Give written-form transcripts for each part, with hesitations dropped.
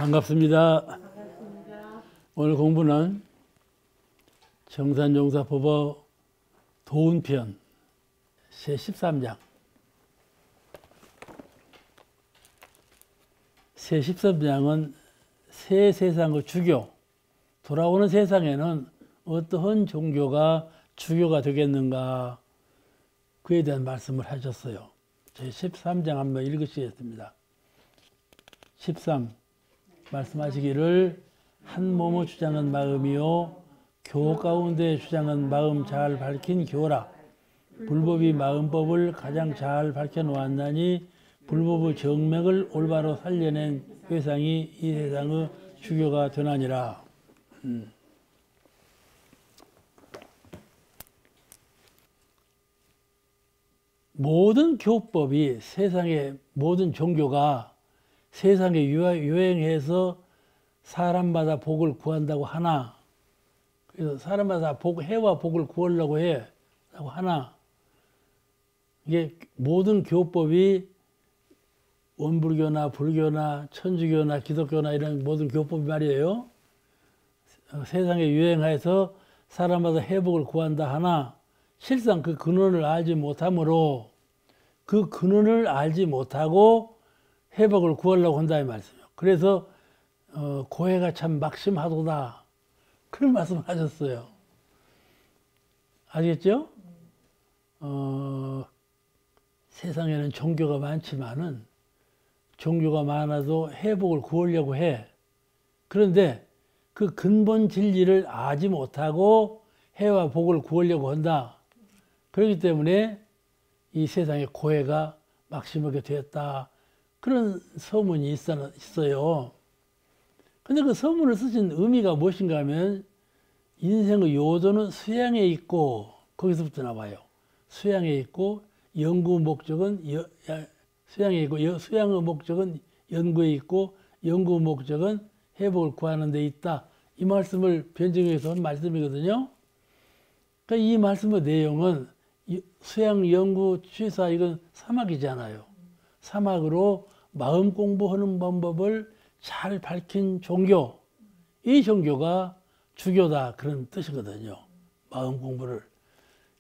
반갑습니다. 반갑습니다. 오늘 공부는 정산용사법어 도운편 제13장 제13장은 새 세상의 주교, 돌아오는 세상에는 어떠한 종교가 주교가 되겠는가, 그에 대한 말씀을 하셨어요. 제13장 한번 읽으시겠습니다. 13 말씀하시기를 한 몸의 주장은 마음이요 교 가운데 주장은 마음 잘 밝힌 교라. 불법이 마음법을 가장 잘 밝혀놓았나니 불법의 정맥을 올바로 살려낸 회상이 이 세상의 주교가 되나니라. 모든 교법이, 세상의 모든 종교가 세상에 유행해서 사람마다 복을 구한다고 하나, 그래서 사람마다 해와 복을 구하려고 라고 하나, 이게 모든 교법이 원불교나 불교나 천주교나 기독교나 이런 모든 교법이 말이에요, 세상에 유행해서 사람마다 회복을 구한다 하나, 실상 그 근원을 알지 못하므로 그 근원을 알지 못하고 회복을 구하려고 한다 이 말씀이에요. 그래서 고해가 참 막심하도다, 그런 말씀을 하셨어요. 아시겠죠? 세상에는 종교가 많지만은 종교가 많아도 회복을 구하려고 해. 그런데 그 근본 진리를 알지 못하고 해와 복을 구하려고 한다. 그렇기 때문에 이 세상에 고해가 막심하게 되었다, 그런 서문이 있어요. 근데 그 서문을 쓰신 의미가 무엇인가 하면, 인생의 요도는 수양에 있고, 거기서부터 나와요. 수양에 있고, 연구 목적은 수양에 있고, 수양의 목적은 연구에 있고, 연구 목적은 회복을 구하는 데 있다. 이 말씀을 변증해서 한 말씀이거든요. 그러니까 이 말씀의 내용은 수양, 연구, 취사, 이건 사막이잖아요. 사막으로 마음 공부하는 방법을 잘 밝힌 종교, 이 종교가 주교다, 그런 뜻이거든요. 마음 공부를,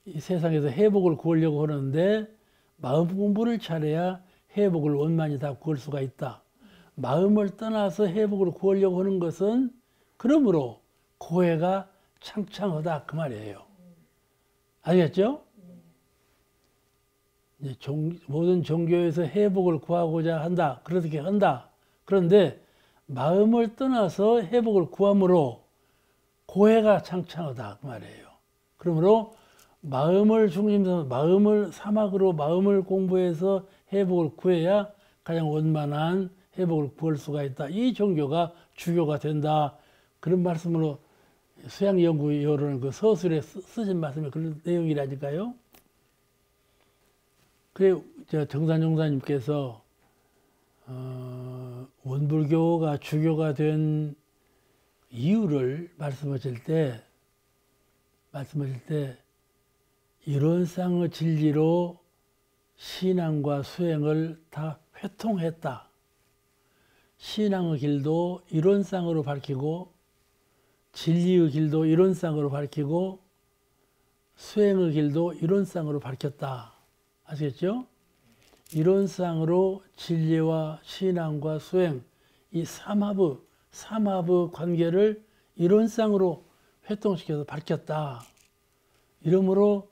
이 세상에서 회복을 구하려고 하는데 마음 공부를 잘해야 회복을 원만히 다 구할 수가 있다. 마음을 떠나서 회복을 구하려고 하는 것은 그러므로 고해가 창창하다, 그 말이에요. 아시겠죠? 모든 종교에서 회복을 구하고자 한다, 그렇게 한다. 그런데 마음을 떠나서 회복을 구함으로 고해가 창창하다, 그 말이에요. 그러므로 마음을 중심으로, 마음을 사막으로 마음을 공부해서 회복을 구해야 가장 원만한 회복을 구할 수가 있다. 이 종교가 주교가 된다, 그런 말씀으로 수양연구요라는 그 서술에 쓰신 말씀이 그런 내용이라니까요. 그래, 정산용사님께서 원불교가 주교가 된 이유를 말씀하실 때 이론상의 진리로 신앙과 수행을 다 회통했다. 신앙의 길도 이론상으로 밝히고, 진리의 길도 이론상으로 밝히고, 수행의 길도 이론상으로 밝혔다. 아시겠죠? 이론상으로 진리와 신앙과 수행, 이 삼합의 관계를 이론상으로 회통시켜서 밝혔다. 이러므로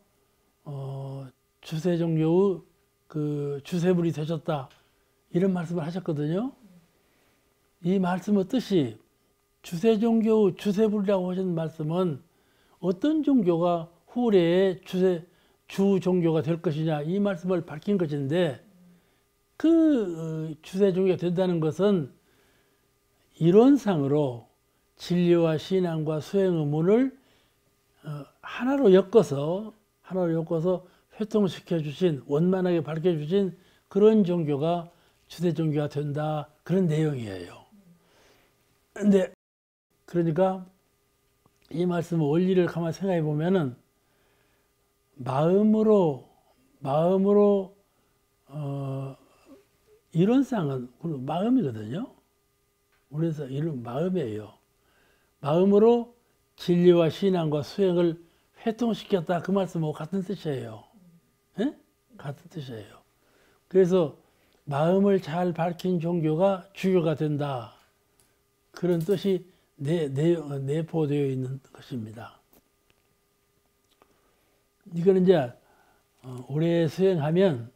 주세종교의 그 주세불이 되셨다, 이런 말씀을 하셨거든요. 이 말씀의 뜻이, 주세종교의 주세불이라고 하신 말씀은 어떤 종교가 후래에 주 종교가 될 것이냐, 이 말씀을 밝힌 것인데, 그 주세 종교가 된다는 것은 이론상으로 진리와 신앙과 수행의 문을 하나로 엮어서 회통시켜 주신, 원만하게 밝혀 주신 그런 종교가 주세 종교가 된다, 그런 내용이에요. 근데 그러니까 이 말씀의 원리를 가만히 생각해 보면은, 마음으로 이론상은 마음이거든요. 그래서 이런 마음이에요. 마음으로 진리와 신앙과 수행을 회통시켰다 그 말씀하고 같은 뜻이에요. 예? 같은 뜻이에요. 그래서 마음을 잘 밝힌 종교가 주교가 된다. 그런 뜻이 내포되어 있는 것입니다. 이거는 이제 오래 수행하면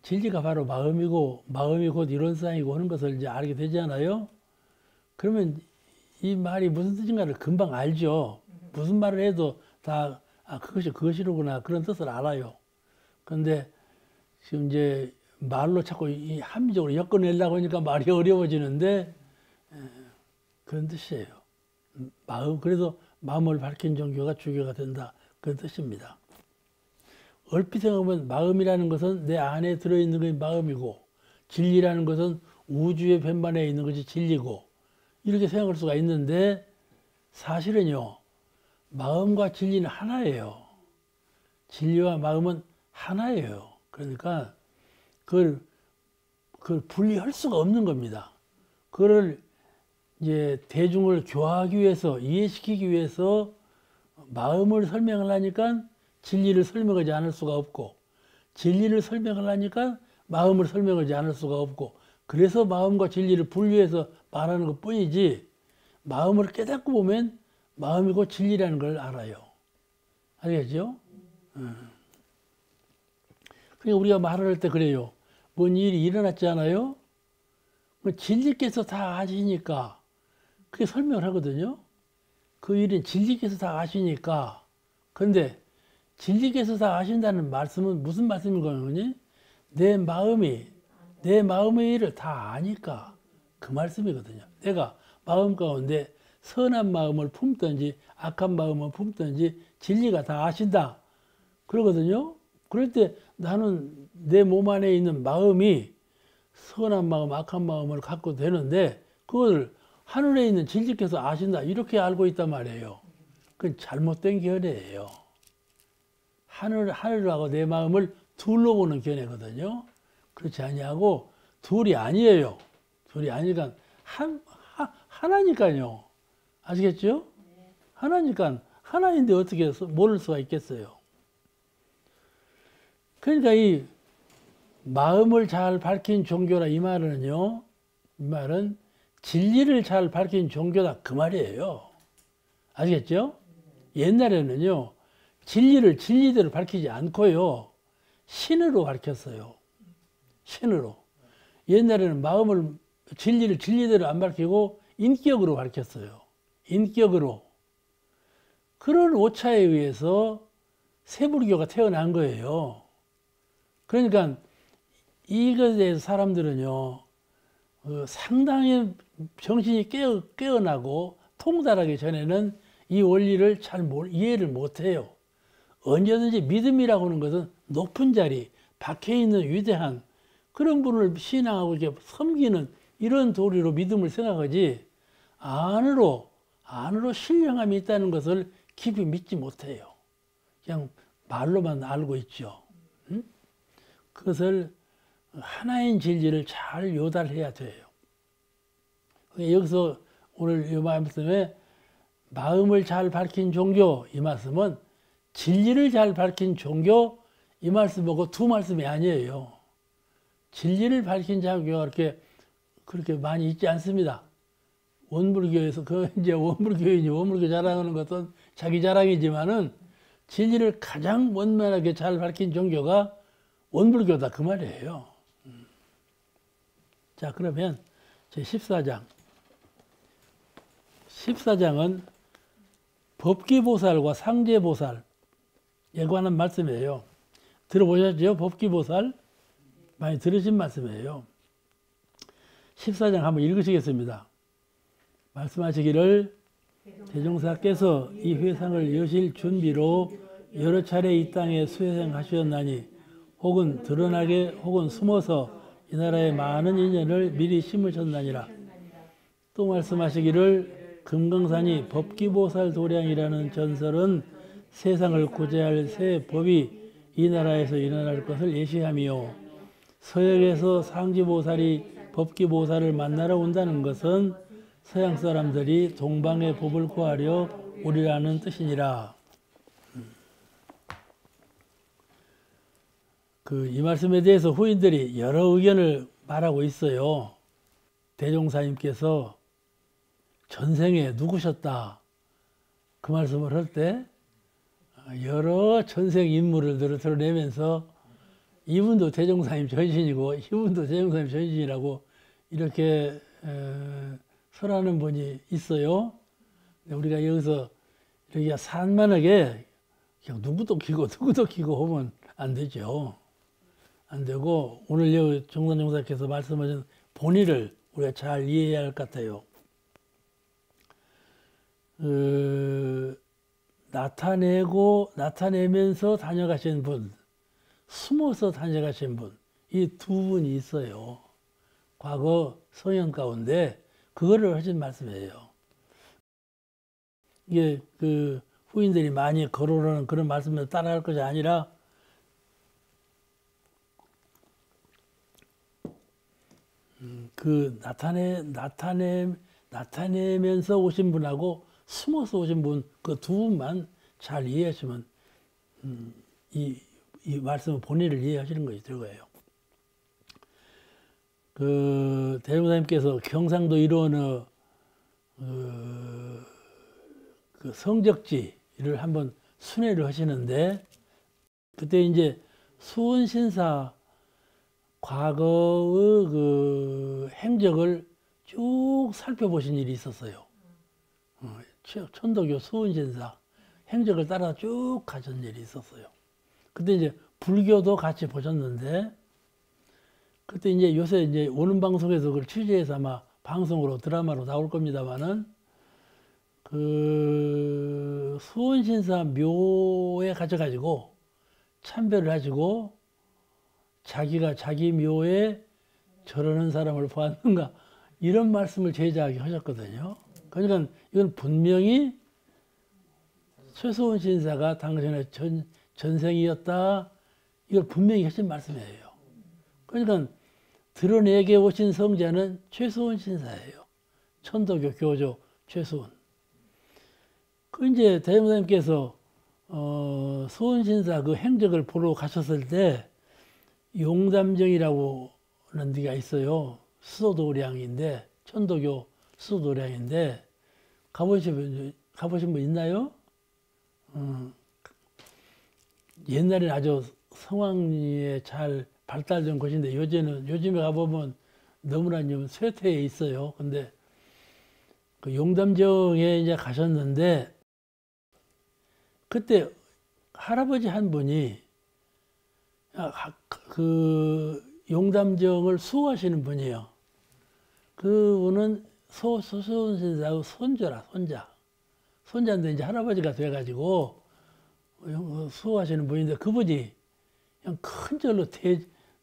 진리가 바로 마음이고 마음이 곧 이론상이고 하는 것을 이제 알게 되잖아요. 그러면 이 말이 무슨 뜻인가를 금방 알죠. 무슨 말을 해도 다 그것이 그것이로구나 그런 뜻을 알아요. 그런데 지금 이제 말로 자꾸 이 합리적으로 엮어내려고 하니까 말이 어려워지는데 그런 뜻이에요. 그래서 마음을 밝힌 종교가 주교가 된다 그런 뜻입니다. 얼핏 생각하면 마음이라는 것은 내 안에 들어있는 것이 마음이고 진리라는 것은 우주의 변반에 있는 것이 진리고 이렇게 생각할 수가 있는데 사실은요. 마음과 진리는 하나예요. 진리와 마음은 하나예요. 그러니까 그걸 분리할 수가 없는 겁니다. 그걸 이제 대중을 교화하기 위해서 이해시키기 위해서 마음을 설명을 하니까 진리를 설명하지 않을 수가 없고 진리를 설명을 하니까 마음을 설명하지 않을 수가 없고 그래서 마음과 진리를 분리해서 말하는 것 뿐이지 마음을 깨닫고 보면 마음이고 진리라는 걸 알아요. 알겠죠? 그러니까 우리가 말을 할 때 그래요. 뭔 일이 일어났잖아요? 진리께서 다 아시니까 그게 설명을 하거든요. 그 일은 진리께서 다 아시니까. 그런데 진리께서 다 아신다는 말씀은 무슨 말씀인 거니? 내 마음의 일을 다 아니까 그 말씀이거든요. 내가 마음 가운데 선한 마음을 품든지 악한 마음을 품든지 진리가 다 아신다. 그러거든요. 그럴 때 나는 내 몸 안에 있는 마음이 선한 마음, 악한 마음을 갖고 되는데 그걸 하늘에 있는 진리께서 아신다. 이렇게 알고 있단 말이에요. 그건 잘못된 견해예요. 하늘하고 내 마음을 둘로 보는 견해거든요. 그렇지 아니하고 둘이 아니에요. 둘이 아니니까 하나니까요. 아시겠죠? 하나니까 하나인데 어떻게 모를 수가 있겠어요. 그러니까 이 마음을 잘 밝힌 종교라 이 말은요. 이 말은 진리를 잘 밝힌 종교다 그 말이에요. 아시겠죠? 옛날에는요. 진리를 진리대로 밝히지 않고요. 신으로 밝혔어요. 신으로. 옛날에는 마음을 진리를 진리대로 안 밝히고 인격으로 밝혔어요. 인격으로. 그런 오차에 의해서 세불교가 태어난 거예요. 그러니까 이것에 대해서 사람들은요. 상당히 정신이 깨어나고 통달하기 전에는 이 원리를 잘 이해를 못해요. 언제든지 믿음이라고 하는 것은 높은 자리, 밖에 있는 위대한 그런 분을 신앙하고 이렇게 섬기는 이런 도리로 믿음을 생각하지 안으로 신령함이 있다는 것을 깊이 믿지 못해요. 그냥 말로만 알고 있죠. 그것을 하나인 진리를 잘 요달해야 돼요. 여기서 오늘 이 말씀에 마음을 잘 밝힌 종교 이 말씀은 진리를 잘 밝힌 종교 이 말씀하고 두 말씀이 아니에요. 진리를 밝힌 종교가 그렇게 많이 있지 않습니다. 원불교에서 이제 원불교인이 원불교 자랑하는 것은 자기 자랑이지만은 진리를 가장 원만하게 잘 밝힌 종교가 원불교다 그 말이에요. 자 그러면 제 14장 14장은 법기보살과 상제보살에 관한 말씀이에요. 들어보셨죠? 법기보살 많이 들으신 말씀이에요. 14장 한번 읽으시겠습니다. 말씀하시기를 대종사께서 이 회상을 여실 준비로 여러 차례 이 땅에 수행하셨나니 혹은 드러나게 혹은 숨어서 이 나라에 많은 인연을 미리 심으셨나니라. 또 말씀하시기를 금강산이 법기보살 도량이라는 전설은 세상을 구제할 새 법이 이 나라에서 일어날 것을 예시하며 서역에서 상지보살이 법기보살을 만나러 온다는 것은 서양 사람들이 동방의 법을 구하려 오리라는 뜻이니라. 이 말씀에 대해서 후인들이 여러 의견을 말하고 있어요. 대종사님께서 전생에 누구셨다 그 말씀을 할 때 여러 전생 인물을 드러내면서 이분도 대종사님 전신이고 이분도 대종사님 전신이라고 이렇게 설하는 분이 있어요. 우리가 여기서 이렇게 산만하게 그냥 누구도 키고 하면 안 되죠. 안 되고 오늘 여기 정선종사께서 말씀하신 본의를 우리가 잘 이해해야 할 것 같아요. 나타내면서 다녀가신 분, 숨어서 다녀가신 분, 이 두 분이 있어요. 과거 성형 가운데 그거를 하신 말씀이에요. 이게 후인들이 많이 거론하는 그런 말씀을 따라할 것이 아니라 나타내면서 오신 분하고 숨어서 오신 분, 그 두 분만 잘 이해하시면 이 말씀의 본의를 이해하시는 것이 될 거예요. 대종사님께서 경상도 일원의 성적지를 한번 순회를 하시는데 그때 이제 수원신사 과거의 행적을 쭉 살펴보신 일이 있었어요. 천도교 수원신사 행적을 따라 쭉 가신 일이 있었어요. 그때 이제 불교도 같이 보셨는데 그때 이제 요새 이제 오는 방송에서 그걸 취재해서 아마 방송으로 드라마로 나올 겁니다만은 수원신사 묘에 가셔가지고 참배를 하시고 자기가 자기 묘에 저러는 사람을 보았는가 이런 말씀을 제자하게 하셨거든요. 그러니까 이건 분명히 최소원 신사가 당신의 전생이었다 이걸 분명히 하신 말씀이에요. 그러니까 드러내게 오신 성자는 최소원 신사예요. 천도교 교조 최소원. 이제 대종사님께서 소원 신사 그 행적을 보러 가셨을 때 용담정이라고 하는 데가 있어요. 수도도량인데 천도교 수도도량인데 가보신 분 있나요? 옛날에는 아주 성황리에 잘 발달된 곳인데 요즘에 가보면 너무나 좀 쇠퇴해 있어요. 근데 그 용담정에 이제 가셨는데 그때 할아버지 한 분이 그 용담정을 수호하시는 분이에요. 그분은 소수신사의 손자인데 이제 할아버지가 돼가지고 수호하시는 분인데 그분이 그냥 큰 절로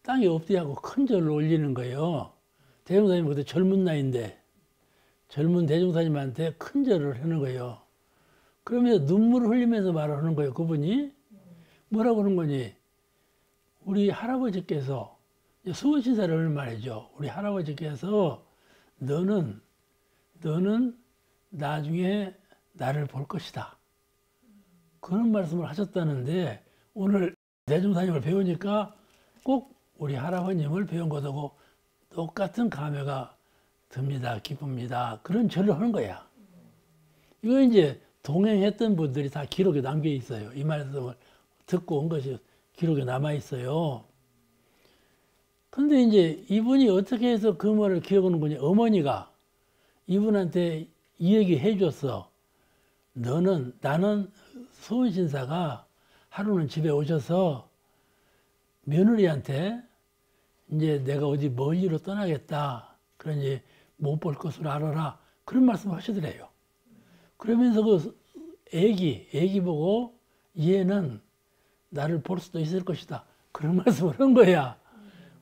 땅에 엎드리고 큰 절로 올리는 거예요. 대종사님 그때 젊은 나이인데 젊은 대종사님한테 큰 절을 하는 거예요. 그러면서 눈물을 흘리면서 말을 하는 거예요. 그분이 뭐라고 하는 거니? 우리 할아버지께서 수원신사를 하는 말이죠. 우리 할아버지께서 너는 나중에 나를 볼 것이다. 그런 말씀을 하셨다는데 오늘 대종사님을 배우니까 꼭 우리 할아버님을 배운 것하고 똑같은 감회가 듭니다. 기쁩니다. 그런 절을 하는 거야. 이거 이제 동행했던 분들이 다 기록에 남겨 있어요. 이 말씀을 듣고 온 것이 기록에 남아 있어요. 근데 이제 이분이 어떻게 해서 그 말을 기억하는 거냐. 어머니가 이분한테 이 얘기 해줬어. 나는 소원신사가 하루는 집에 오셔서 며느리한테 이제 내가 어디 멀리로 떠나겠다. 그러니 못 볼 것으로 알아라. 그런 말씀을 하시더래요. 그러면서 그 애기 보고 얘는 나를 볼 수도 있을 것이다. 그런 말씀을 한 거야.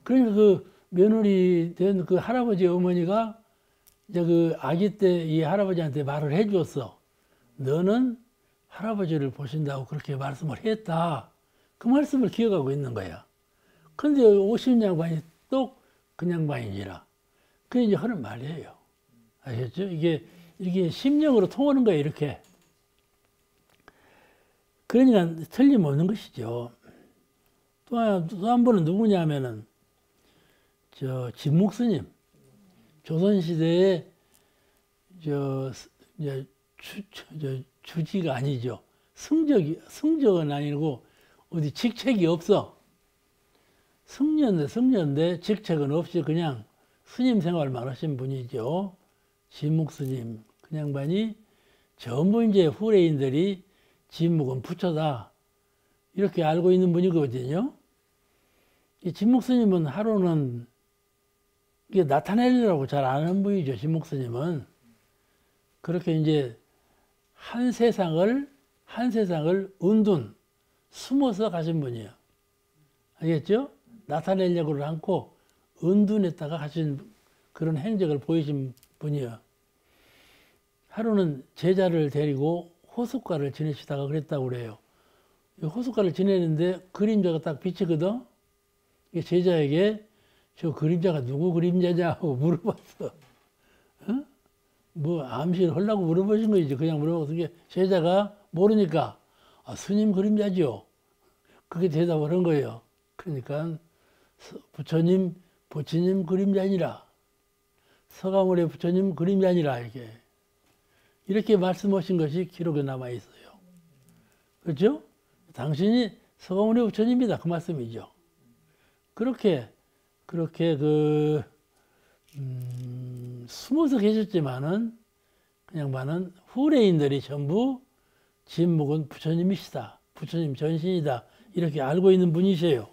그러니까 그 며느리 된 그 할아버지 어머니가 이제 그 아기 때 이 할아버지한테 말을 해 주었어. 너는 할아버지를 보신다고 그렇게 말씀을 했다. 그 말씀을 기억하고 있는 거야. 근데 50년 양반이 또 그 양반이니라. 그게 이제 하는 말이에요. 아시겠죠? 이게 심령으로 통하는 거예요, 이렇게. 그러니까 틀림없는 것이죠. 또 한 분은 누구냐면은, 진묵스님. 조선시대에, 이제 주지가 아니죠. 승적은 아니고, 어디 직책이 없어. 승려인데 직책은 없이 그냥 스님 생활만 하신 분이죠. 진묵스님. 그 양반이 전부 이제 후래인들이 진묵은 부처다. 이렇게 알고 있는 분이거든요. 이 진묵스님은 하루는 이게 나타내려고 잘 아는 분이죠. 진묵스님은. 그렇게 이제 한 세상을 은둔, 숨어서 가신 분이에요. 알겠죠? 나타내려고를 않고 은둔했다가 하신 그런 행적을 보이신 분이에요. 하루는 제자를 데리고 호숫가를 지내시다가 그랬다고 그래요. 호숫가를 지내는데 그림자가 딱 비치거든? 제자에게 저 그림자가 누구 그림자냐고 물어봤어. 어? 뭐 암시를 하려고 물어보신 거지. 그냥 물어보는 게 제자가 모르니까 스님 그림자죠. 그렇게 대답을 한 거예요. 그러니까 부처님 그림자니라. 서가모니 부처님 그림자니라 이렇게 말씀하신 것이 기록에 남아 있어요. 그렇죠? 당신이 서가모니 부처님이다 그 말씀이죠. 그렇게 숨어서 계셨지만은 그냥만은 후래인들이 전부 진묵은 부처님이시다. 부처님 전신이다. 이렇게 알고 있는 분이세요.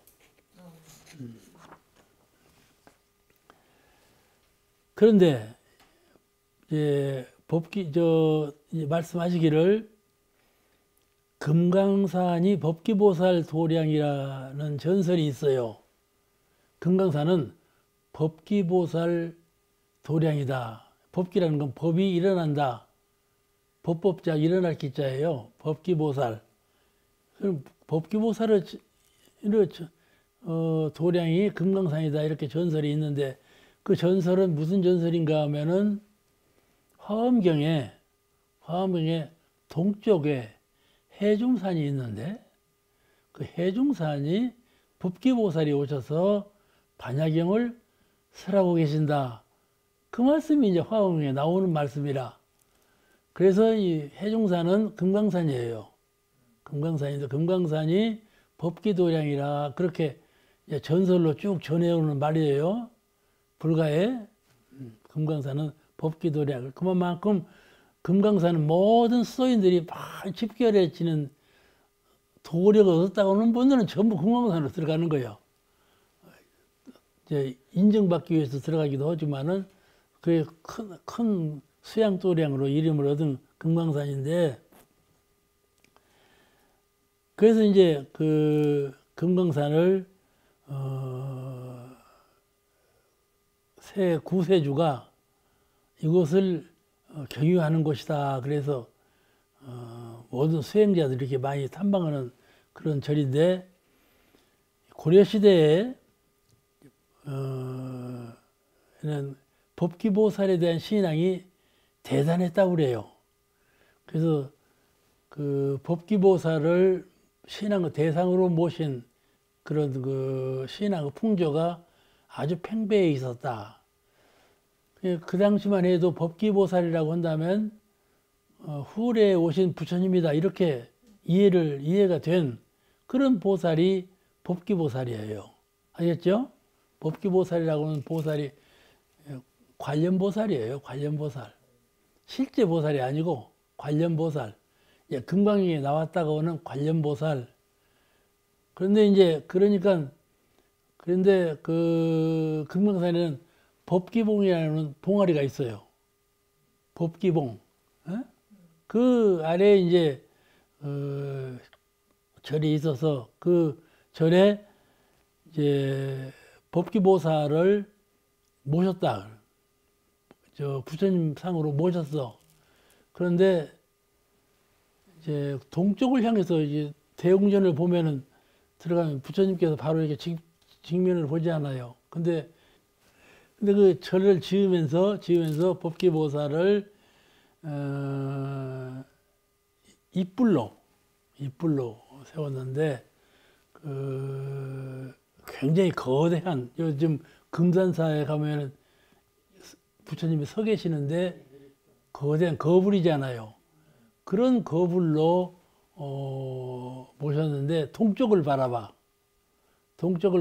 그런데 이제 말씀하시기를 금강산이 법기보살 도량이라는 전설이 있어요. 금강산은 법기보살 도량이다. 법기라는 건 법이 일어난다. 법법자 일어날 기자예요. 법기보살. 그럼 법기보살의 도량이 금강산이다. 이렇게 전설이 있는데 그 전설은 무슨 전설인가 하면은 화엄경에 동쪽에 해중산이 있는데 그 해중산이 법기보살이 오셔서 반야경을 설하고 계신다. 그 말씀이 이제 화엄경에 나오는 말씀이라. 그래서 이 해중산은 금강산이에요. 금강산인데 금강산이 법기도량이라 그렇게 전설로 쭉 전해오는 말이에요. 불가에 금강산은 법기도량. 그만큼 금강산은 모든 수도인들이 막 집결해지는 도력을 얻었다고 하는 분들은 전부 금강산으로 들어가는 거예요. 이제 인정받기 위해서 들어가기도 하지만은 그게 큰 수양도량으로 이름을 얻은 금강산인데 그래서 이제 그 금강산을 새 구세주가 이곳을 경유하는 곳이다. 그래서 모든 수행자들이 이렇게 많이 탐방하는 그런 절인데 고려 시대에 법기보살에 대한 신앙이 대단했다고 그래요. 그래서 그 법기보살을 신앙의 대상으로 모신 그런 그 신앙의 풍조가 아주 팽배해 있었다. 그 당시만 해도 법기보살이라고 한다면 후래에 오신 부처님이다 이렇게 이해가 된 그런 보살이 법기보살이에요. 알겠죠? 법기보살이라고 하는 보살이 관련보살이에요. 관련보살. 실제 보살이 아니고 관련보살. 금강경에 나왔다고 하는 관련보살. 그런데 그 금강산에는 법기봉이라는 봉아리가 있어요. 법기봉. 그 아래에 이제 절이 있어서 그 절에 이제 법기보살을 모셨다. 부처님 상으로 모셨어. 그런데 이제 동쪽을 향해서 이제 대웅전을 보면은 들어가면 부처님께서 바로 이렇게 직면을 보지 않아요. 근데 근데 그 절을 지으면서 법기보살을 이뿔로 세웠는데 그 굉장히 거대한, 요즘 금산사에 가면은 부처님이 서 계시는데 거대한 거불이잖아요. 그런 거불로 모셨는데 동쪽을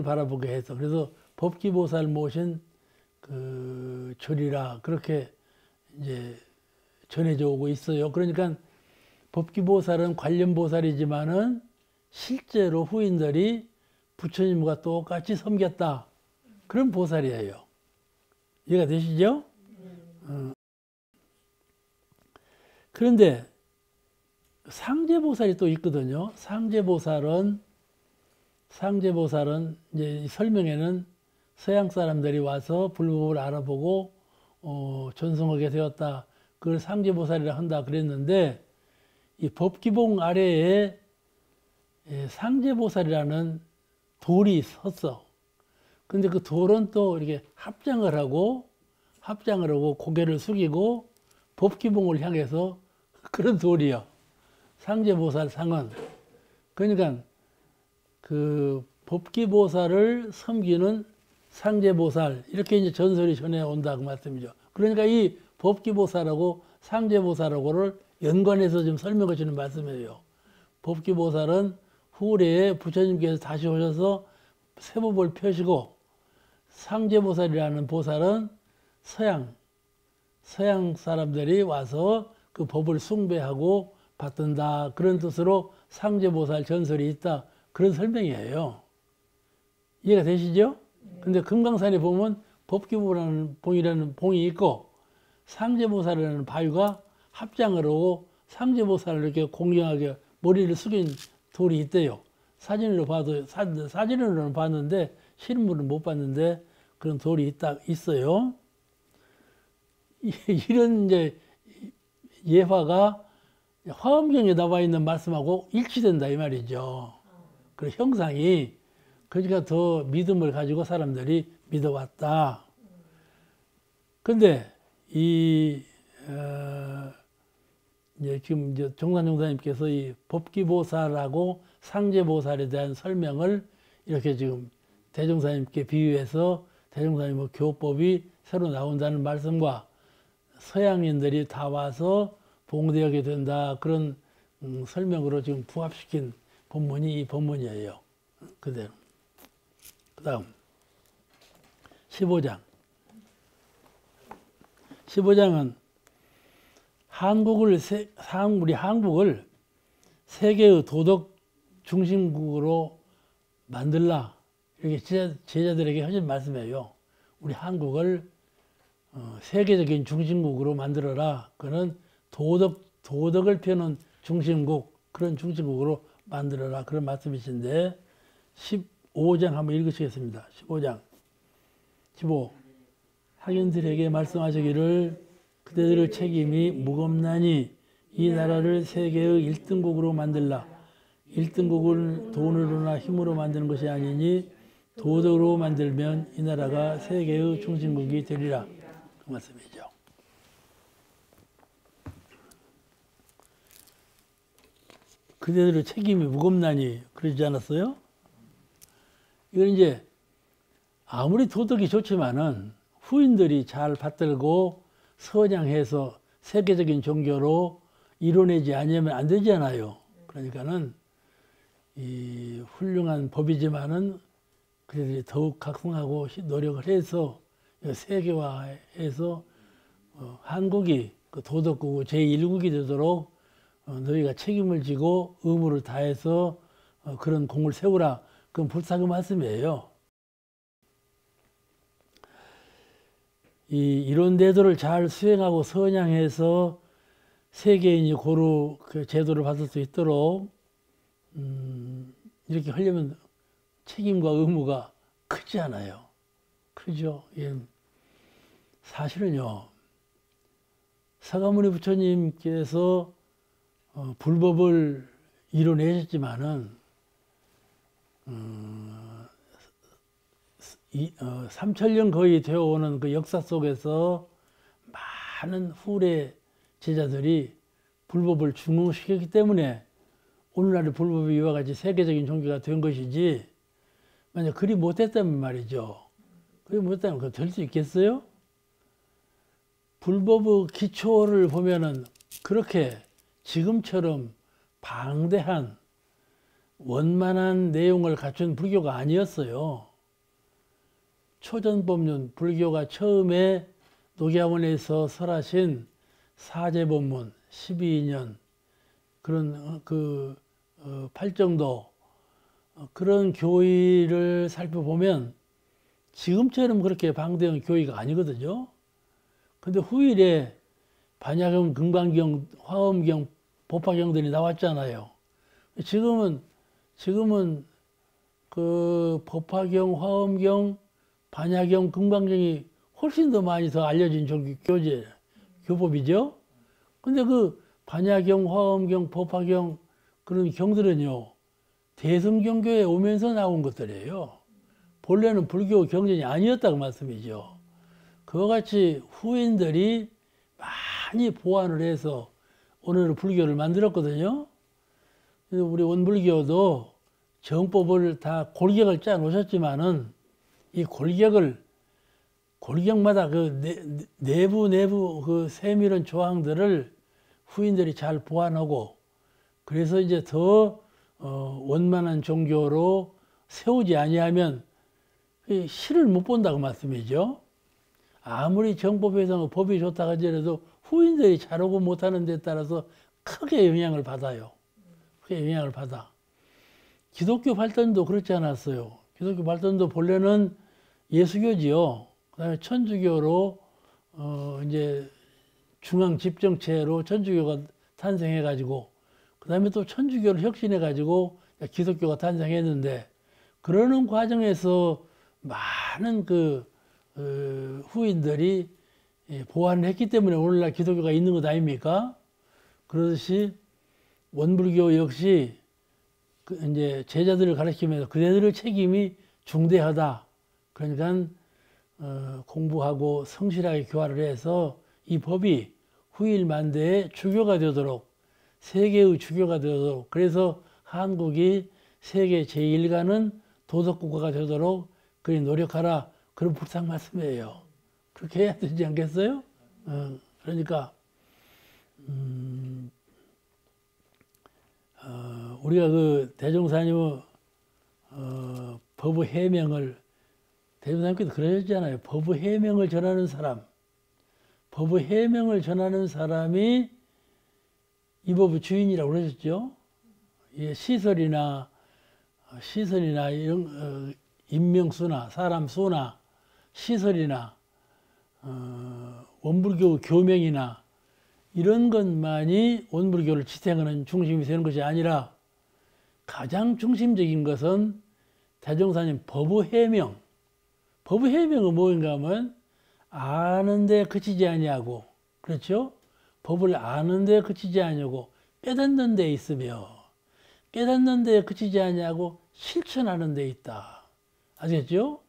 바라보게 해서, 그래서 법기보살 모신 그 절이라 그렇게 이제 전해져 오고 있어요. 그러니까 법기보살은 관련보살이지만은 실제로 후인들이 부처님과 똑같이 섬겼다, 그런 보살이에요. 이해가 되시죠? 그런데 상제보살이 또 있거든요. 상제보살은 이제 설명에는 서양 사람들이 와서 불법을 알아보고 전승하게 되었다, 그걸 상제보살이라 한다 그랬는데, 이 법기봉 아래에 상제보살이라는 돌이 섰어. 근데 그 돌은 또 이렇게 합장을 하고 고개를 숙이고 법기봉을 향해서, 그런 돌이요. 상제보살 상은. 그러니까 그 법기보살을 섬기는 상제보살, 이렇게 이제 전설이 전해온다 그 말씀이죠. 그러니까 이 법기보살하고 상제보살하고를 연관해서 지금 설명해 주는 말씀이에요. 법기보살은 후래에 부처님께서 다시 오셔서 세법을 펴시고, 상제보살이라는 보살은 서양 사람들이 와서 그 법을 숭배하고 받든다, 그런 뜻으로 상제보살 전설이 있다, 그런 설명이에요. 이해가 되시죠? 근데 금강산에 보면 법기보라는 봉이라는 봉이 있고 상제보살이라는 바위가 합장을 하고 상제보살을 이렇게 공경하게 머리를 숙인 돌이 있대요. 사진으로는 봤는데 실물은 못 봤는데 그런 돌이 있어요. 이런 이제 예화가 화엄경에 나와 있는 말씀하고 일치된다 이 말이죠. 그 형상이, 그러니까 더 믿음을 가지고 사람들이 믿어왔다. 근데 이제 지금 이제 정산용사님께서 이 법기보살하고 상제보살에 대한 설명을 이렇게 지금 대종사님께 비유해서 대종사님의 교법이 새로 나온다는 말씀과 서양인들이 다 와서 봉대하게 된다, 그런 설명으로 지금 부합시킨 본문이 이 본문이에요. 그대로. 그 다음 15장. 15장은 우리 한국을 세계의 도덕 중심국으로 만들라, 이렇게 제자들에게 하신 말씀이에요. 우리 한국을 세계적인 중심국으로 만들어라. 그는 도덕을 펴는 중심국, 그런 중심국으로 만들어라, 그런 말씀이신데, 15장 한번 읽으시겠습니다. 15장 15. 학인들에게 말씀하시기를 그대들의 책임이 무겁나니 이 나라를 세계의 1등국으로 만들라. 1등국을 돈으로나 힘으로 만드는 것이 아니니 도덕으로 만들면 이 나라가 세계의 중심국이 되리라, 그 말씀이죠. 그대들의 책임이 무겁나니 그러지 않았어요? 이건 이제 아무리 도덕이 좋지만은 후인들이 잘 받들고 선양해서 세계적인 종교로 이뤄내지 않으면 안 되잖아요. 그러니까는 이 훌륭한 법이지만은 그들이 더욱 각성하고 노력을 해서 세계화해서 한국이 그 도덕국의 제1국이 되도록 너희가 책임을 지고 의무를 다해서 그런 공을 세우라, 그건 불사그 말씀이에요. 이 이론 대도를 잘 수행하고 선양해서 세계인이 고루 그 제도를 받을 수 있도록 이렇게 하려면 책임과 의무가 크지 않아요. 그죠? 예. 사실은요, 사가모니 부처님께서 불법을 이뤄내셨지만은 삼천년 거의 되어오는 그 역사 속에서 많은 후래 제자들이 불법을 중흥시켰기 때문에 오늘날의 불법이 이와 같이 세계적인 종교가 된 것이지, 만약 그리 못했다면 말이죠. 그리 못했다면 그거 될 수 있겠어요? 불법의 기초를 보면은 그렇게 지금처럼 방대한 원만한 내용을 갖춘 불교가 아니었어요. 초전법륜, 불교가 처음에 녹야원에서 설하신 사제법문 12년 그런 팔정도 그런 교의를 살펴보면 지금처럼 그렇게 방대한 교의가 아니거든요. 근데 후일에 반야경, 금강경, 화엄경, 법화경들이 나왔잖아요. 지금은 그 법화경, 화엄경, 반야경, 금강경이 훨씬 더 많이 더 알려진 교법이죠. 근데 그 반야경, 화엄경, 법화경 그런 경들은요, 대승경교에 오면서 나온 것들이에요. 본래는 불교 경전이 아니었다고 말씀이죠. 그와 같이 후인들이 많이 보완을 해서 오늘의 불교를 만들었거든요. 우리 원불교도 정법을 다 골격을 짜 놓으셨지만은 이 골격마다 그 내부 그 세밀한 조항들을 후인들이 잘 보완하고, 그래서 이제 더 원만한 종교로 세우지 아니하면 실을 못 본다고 말씀이죠. 아무리 정법에서 법이 좋다고 하더라도 후인들이 잘하고 못하는 데 따라서 크게 영향을 받아요. 크게 영향을 받아. 기독교 발전도 그렇지 않았어요. 기독교 발전도 본래는 예수교지요. 그 다음에 천주교로 이제 중앙 집정체로 천주교가 탄생해가지고, 그 다음에 또 천주교를 혁신해가지고 기독교가 탄생했는데, 그러는 과정에서 많은 후인들이 보완을 했기 때문에 오늘날 기독교가 있는 것 아닙니까? 그러듯이 원불교 역시 이제 제자들을 가르치면서 그대들의 책임이 중대하다. 그러니까 공부하고 성실하게 교화를 해서 이 법이 후일 만대의 주교가 되도록, 세계의 주교가 되도록, 그래서 한국이 세계 제1가는 도덕국가가 되도록 그리 노력하라. 그런 불상 말씀이에요. 그렇게 해야 되지 않겠어요? 그러니까 우리가 그 대종사님의 법의 해명을, 대종사님께서 그러셨잖아요. 법의 해명을 전하는 사람, 법의 해명을 전하는 사람이 이 법의 주인이라고 그러셨죠. 시설이나 이런 인명수나 사람 수나 시설이나 원불교 교명이나 이런 것만이 원불교를 지탱하는 중심이 되는 것이 아니라 가장 중심적인 것은 대종사님 법의 해명. 법의 해명은 뭐인가 하면 아는데 그치지 아니하고, 그렇죠? 법을 아는데 그치지 아니하고 깨닫는 데 있으며, 깨닫는 데 그치지 아니하고 실천하는 데 있다. 아시겠죠?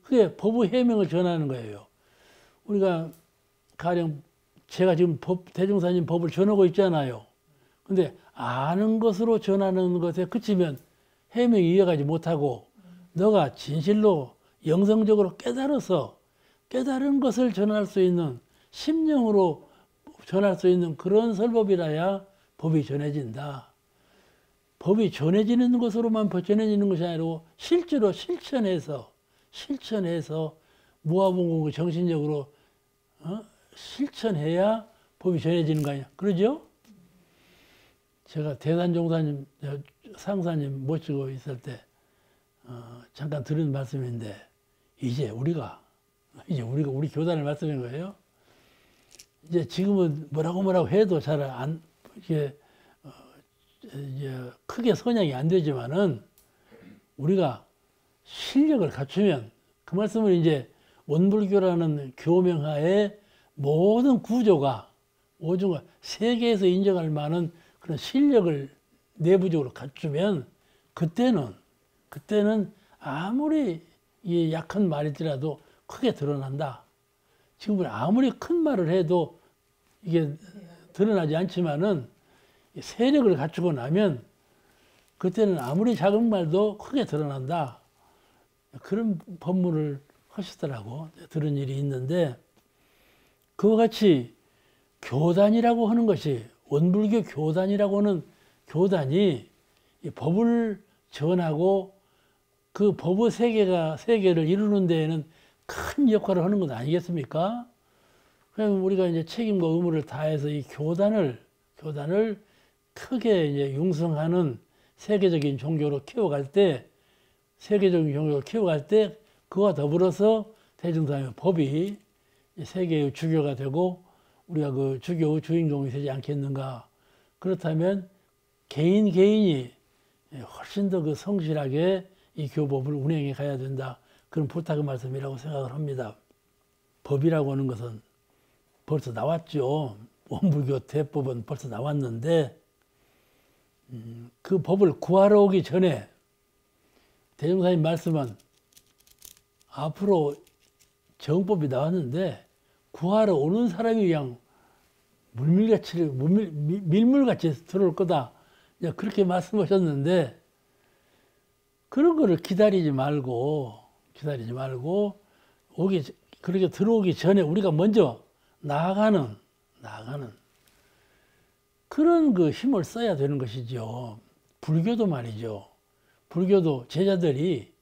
그게 법의 해명을 전하는 거예요. 우리가 가령 제가 지금 대종사님 법을 전하고 있잖아요. 근데 아는 것으로 전하는 것에 그치면 해명이 이어가지 못하고, 너가 진실로 영성적으로 깨달아서 깨달은 것을 전할 수 있는, 심령으로 전할 수 있는 그런 설법이라야 법이 전해진다. 법이 전해지는 것으로만 전해지는 것이 아니고 실제로 실천해서 무아봉공을 정신적으로 실천해야 법이 전해지는 거 아니야. 그러죠? 제가 대단종사님, 상사님 모시고 있을 때 잠깐 들은 말씀인데, 이제 우리가 우리 교단을 말씀인 거예요. 이제 지금은 뭐라고 해도 잘 안 이게 이제 크게 선양이 안 되지만은 우리가 실력을 갖추면, 그 말씀은 이제 원불교라는 교명하에 모든 구조가 세계에서 인정할 만한 그런 실력을 내부적으로 갖추면 그때는 아무리 이 약한 말이더라도 크게 드러난다. 지금은 아무리 큰 말을 해도 이게 드러나지 않지만은 세력을 갖추고 나면 그때는 아무리 작은 말도 크게 드러난다. 그런 법문을 하시더라고. 들은 일이 있는데, 그와 같이 교단이라고 하는 것이, 원불교 교단이라고 하는 교단이 이 법을 전하고 그 법의 세계를 이루는 데에는 큰 역할을 하는 것 아니겠습니까? 그럼 우리가 이제 책임과 의무를 다해서 이 교단을 크게 이제 융성하는 세계적인 종교로 키워갈 때, 그와 더불어서 대승사의 법이 세계의 주교가 되고 우리가 그 주교의 주인공이 되지 않겠는가. 그렇다면 개인이 훨씬 더 그 성실하게 이 교법을 운행해 가야 된다. 그런 부탁의 말씀이라고 생각을 합니다. 법이라고 하는 것은 벌써 나왔죠. 원불교 대법은 벌써 나왔는데, 그 법을 구하러 오기 전에 대종사님 말씀은 앞으로 정법이 나왔는데 구하러 오는 사람이 그냥 밀물같이 들어올 거다. 그렇게 말씀하셨는데, 그런 거를 기다리지 말고 그렇게 들어오기 전에 우리가 먼저 나아가는 그런 그 힘을 써야 되는 것이죠. 불교도 말이죠. 불교도 제자들이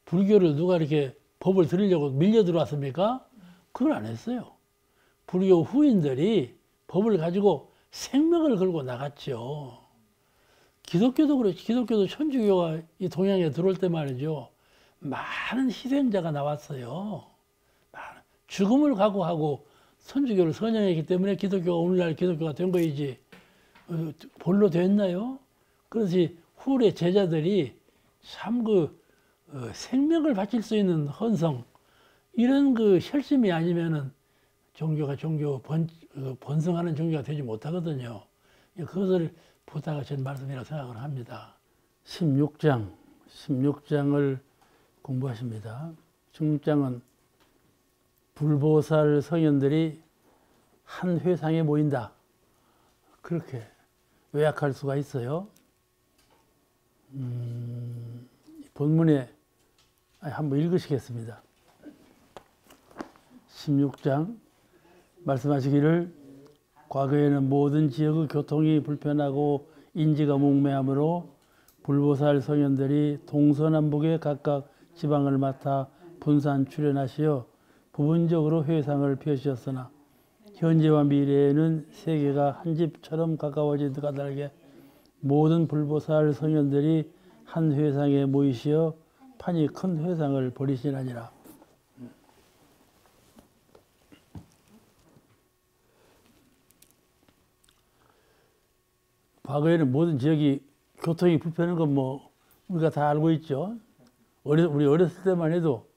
불교를 누가 이렇게 법을 들으려고 밀려 들어왔습니까? 그걸 안 했어요. 불교 후인들이 법을 가지고 생명을 걸고 나갔죠. 기독교도 그렇지. 기독교도 천주교가 이 동양에 들어올 때 말이죠. 많은 희생자가 나왔어요. 죽음을 각오하고 천주교를 선양했기 때문에 기독교가 오늘날 기독교가 된 거이지 본로 됐나요? 그래서 후래 제자들이 참 생명을 바칠 수 있는 헌성, 이런 그 혈심이 아니면은 종교가 번성하는 종교가 되지 못하거든요. 그것을 보다가 전 말씀이라고 생각을 합니다. 16장을 공부하십니다. 16장은 불보살 성현들이 한 회상에 모인다. 그렇게 요약할 수가 있어요. 본문에 한번 읽으시겠습니다. 16장 말씀하시기를, 과거에는 모든 지역의 교통이 불편하고 인지가 문매하므로 불보살 성현들이 동서남북의 각각 지방을 맡아 분산 출연하시어 부분적으로 회상을 펴주셨으나 현재와 미래에는 세계가 한 집처럼 가까워진 까닭에 모든 불보살 성현들이 한 회상에 모이시어 판이 큰 회상을 벌이시나니라. 과거에는 모든 지역이 교통이 불편한 건 뭐 우리가 다 알고 있죠. 우리 어렸을 때만 해도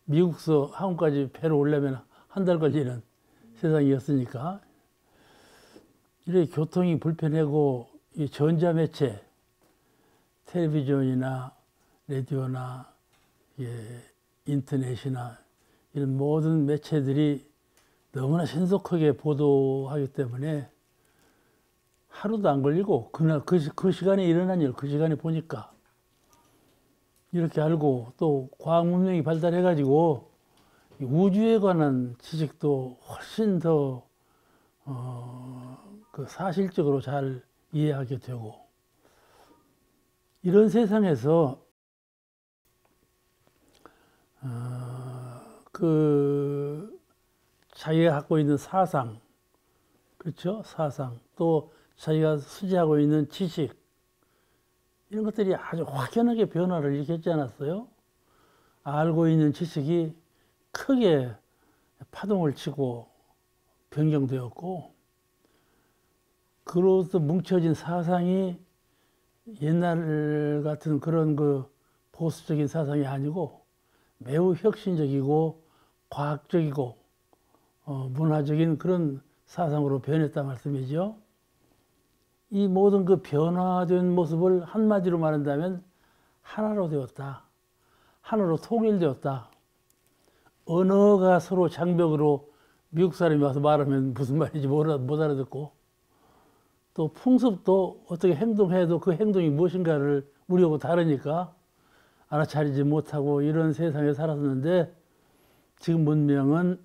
미국서 한국까지 배로 오려면 한 달 걸리는 세상이었으니까, 이렇게 교통이 불편하고 이 전자매체, 텔레비전이나 라디오나 인터넷이나 이런 모든 매체들이 너무나 신속하게 보도하기 때문에 하루도 안 걸리고 그날 그 시간에 일어난 일 그 시간에 보니까 이렇게 알고, 또 과학 문명이 발달해 가지고 우주에 관한 지식도 훨씬 더 그 사실적으로 잘 이해하게 되고, 이런 세상에서 그 자기가 갖고 있는 사상, 그렇죠? 사상, 또 자기가 수지하고 있는 지식, 이런 것들이 아주 확연하게 변화를 일으켰지 않았어요? 알고 있는 지식이 크게 파동을 치고 변경되었고, 그로부터 뭉쳐진 사상이 옛날 같은 그런 그 보수적인 사상이 아니고 매우 혁신적이고 과학적이고 문화적인 그런 사상으로 변했단 말씀이죠. 이 모든 그 변화된 모습을 한마디로 말한다면 하나로 되었다. 하나로 통일되었다. 언어가 서로 장벽으로 미국 사람이 와서 말하면 무슨 말인지 못 알아듣고, 또 풍습도 어떻게 행동해도 그 행동이 무엇인가를 우리하고 다르니까 알아차리지 못하고 이런 세상에 살았는데, 지금 문명은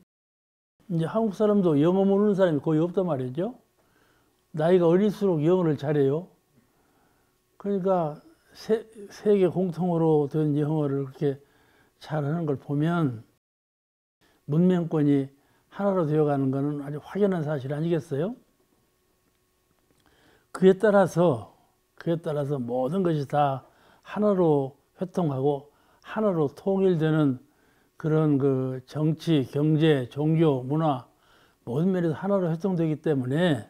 이제 한국 사람도 영어 모르는 사람이 거의 없단 말이죠. 나이가 어릴수록 영어를 잘해요. 그러니까 세계 공통어로 된 영어를 그렇게 잘하는 걸 보면 문명권이 하나로 되어가는 것은 아주 확연한 사실 아니겠어요? 그에 따라서 모든 것이 다 하나로 회통하고 하나로 통일되는 그런 그 정치, 경제, 종교, 문화 모든 면에서 하나로 회통되기 때문에